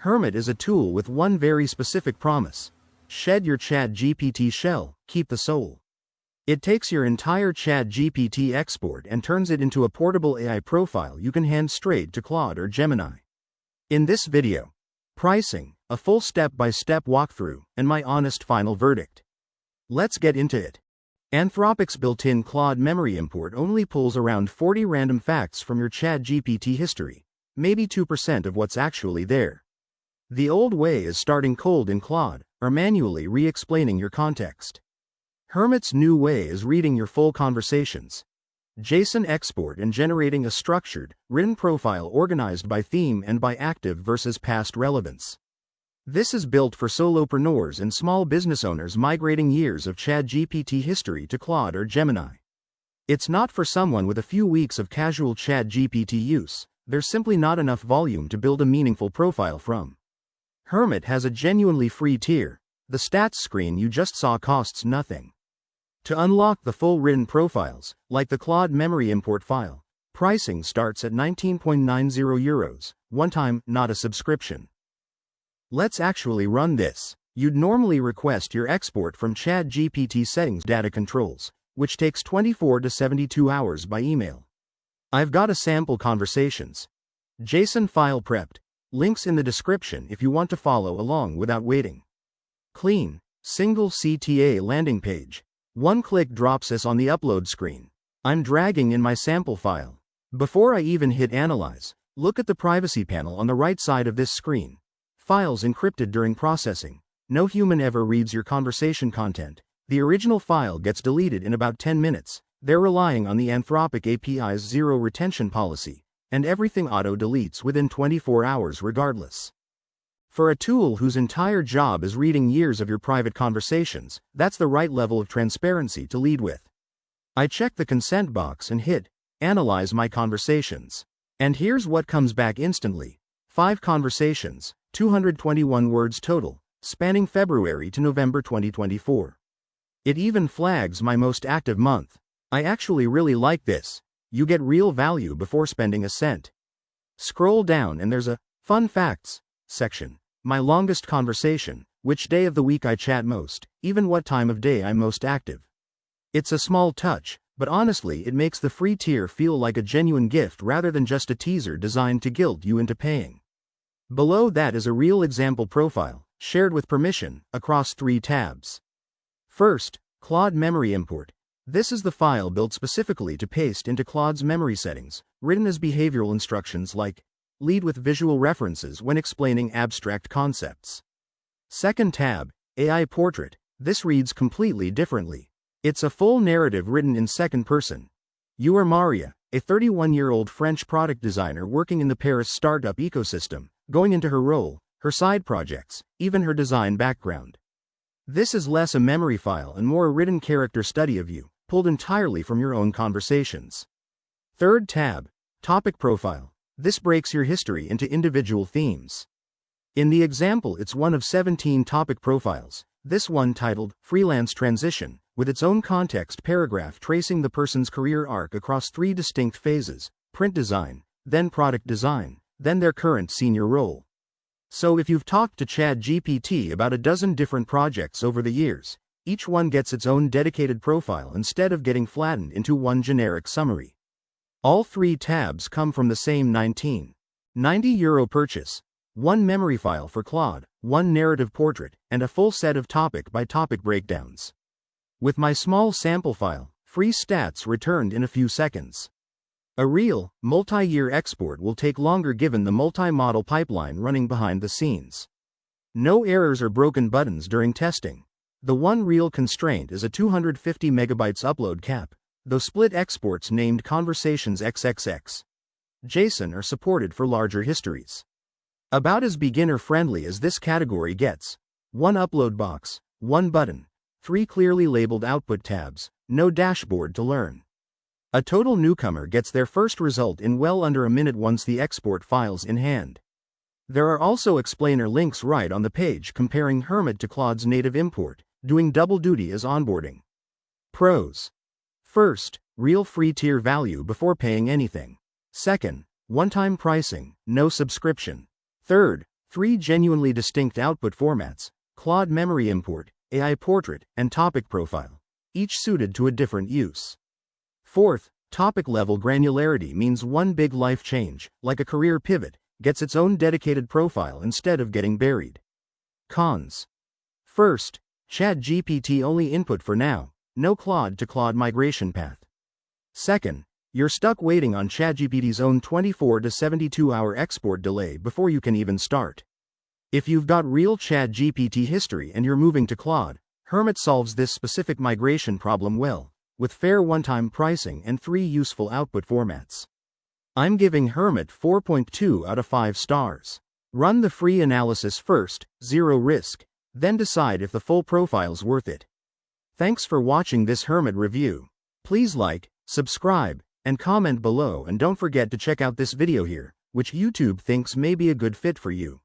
Hermit is a tool with one very specific promise. Shed your ChatGPT shell, keep the soul. It takes your entire ChatGPT export and turns it into a portable AI profile you can hand straight to Claude or Gemini. In this video, pricing, a full step-by-step walkthrough, and my honest final verdict. Let's get into it. Anthropic's built-in Claude memory import only pulls around 40 random facts from your ChatGPT history, maybe 2% of what's actually there. The old way is starting cold in Claude, or manually re-explaining your context. Hermit's new way is reading your full conversations. JSON export and generating a structured, written profile organized by theme and by active versus past relevance. This is built for solopreneurs and small business owners migrating years of ChatGPT history to Claude or Gemini. It's not for someone with a few weeks of casual ChatGPT use. There's simply not enough volume to build a meaningful profile from. Hermit has a genuinely free tier. The stats screen you just saw costs nothing. To unlock the full written profiles, like the Claude memory import file, pricing starts at €19.90, one time, not a subscription. Let's actually run this. You'd normally request your export from ChatGPT settings data controls, which takes 24 to 72 hours by email. I've got a sample conversations. JSON file prepped. Links in the description if you want to follow along without waiting. Clean, single CTA landing page. One click drops us on the upload screen. I'm dragging in my sample file. Before I even hit analyze, look at the privacy panel on the right side of this screen. Files encrypted during processing. No human ever reads your conversation content. The original file gets deleted in about 10 minutes. They're relying on the Anthropic API's zero retention policy, and everything auto-deletes within 24 hours regardless. For a tool whose entire job is reading years of your private conversations, that's the right level of transparency to lead with. I check the consent box and hit Analyze my conversations. And here's what comes back instantly. 5 conversations, 221 words total, spanning February to November 2024. It even flags my most active month. I actually really like this. You get real value before spending a cent. Scroll down and there's a Fun Facts section. My longest conversation, which day of the week I chat most, even what time of day I'm most active. It's a small touch, but honestly it makes the free tier feel like a genuine gift rather than just a teaser designed to guilt you into paying. Below that is a real example profile, shared with permission, across 3 tabs. First, Claude memory import. This is the file built specifically to paste into Claude's memory settings, written as behavioral instructions like, lead with visual references when explaining abstract concepts. Second tab, AI portrait. This reads completely differently. It's a full narrative written in second person. You are Maria, a 31-year-old French product designer working in the Paris startup ecosystem, going into her role, her side projects, even her design background. This is less a memory file and more a written character study of you, pulled entirely from your own conversations. Third tab, topic profile. This breaks your history into individual themes. In the example, it's one of 17 topic profiles, this one titled Freelance Transition, with its own context paragraph tracing the person's career arc across 3 distinct phases: print design, then product design, then their current senior role. So if you've talked to ChatGPT about a dozen different projects over the years, each one gets its own dedicated profile instead of getting flattened into one generic summary. All 3 tabs come from the same €19.90 purchase. 1 memory file for Claude, 1 narrative portrait, and a full set of topic-by-topic breakdowns. With my small sample file, free stats returned in a few seconds. A real, multi-year export will take longer given the multi-model pipeline running behind the scenes. No errors or broken buttons during testing. The one real constraint is a 250 megabytes upload cap, though split exports named Conversations XXX JSON are supported for larger histories. About as beginner-friendly as this category gets. 1 upload box, 1 button, 3 clearly labeled output tabs, no dashboard to learn. A total newcomer gets their first result in well under a minute once the export file's in hand. There are also explainer links right on the page comparing Hermit to Claude's native import, doing double duty as onboarding. Pros. First, real free tier value before paying anything. Second, one-time pricing, no subscription. Third, 3 genuinely distinct output formats: Claude Memory Import, AI Portrait, and Topic Profile, each suited to a different use. Fourth, topic-level granularity means one big life change, like a career pivot, gets its own dedicated profile instead of getting buried. Cons. First, ChatGPT only input for now, no Claude to Claude migration path. Second, you're stuck waiting on ChatGPT's own 24 to 72 hour export delay before you can even start. If you've got real ChatGPT history and you're moving to Claude, Hermit solves this specific migration problem well, with fair one-time pricing and 3 useful output formats. I'm giving Hermit 4.2 out of 5 stars. Run the free analysis first, 0 risk, then decide if the full profile's worth it. Thanks for watching this Hermit review. Please like, subscribe, and comment below, and don't forget to check out this video here, which YouTube thinks may be a good fit for you.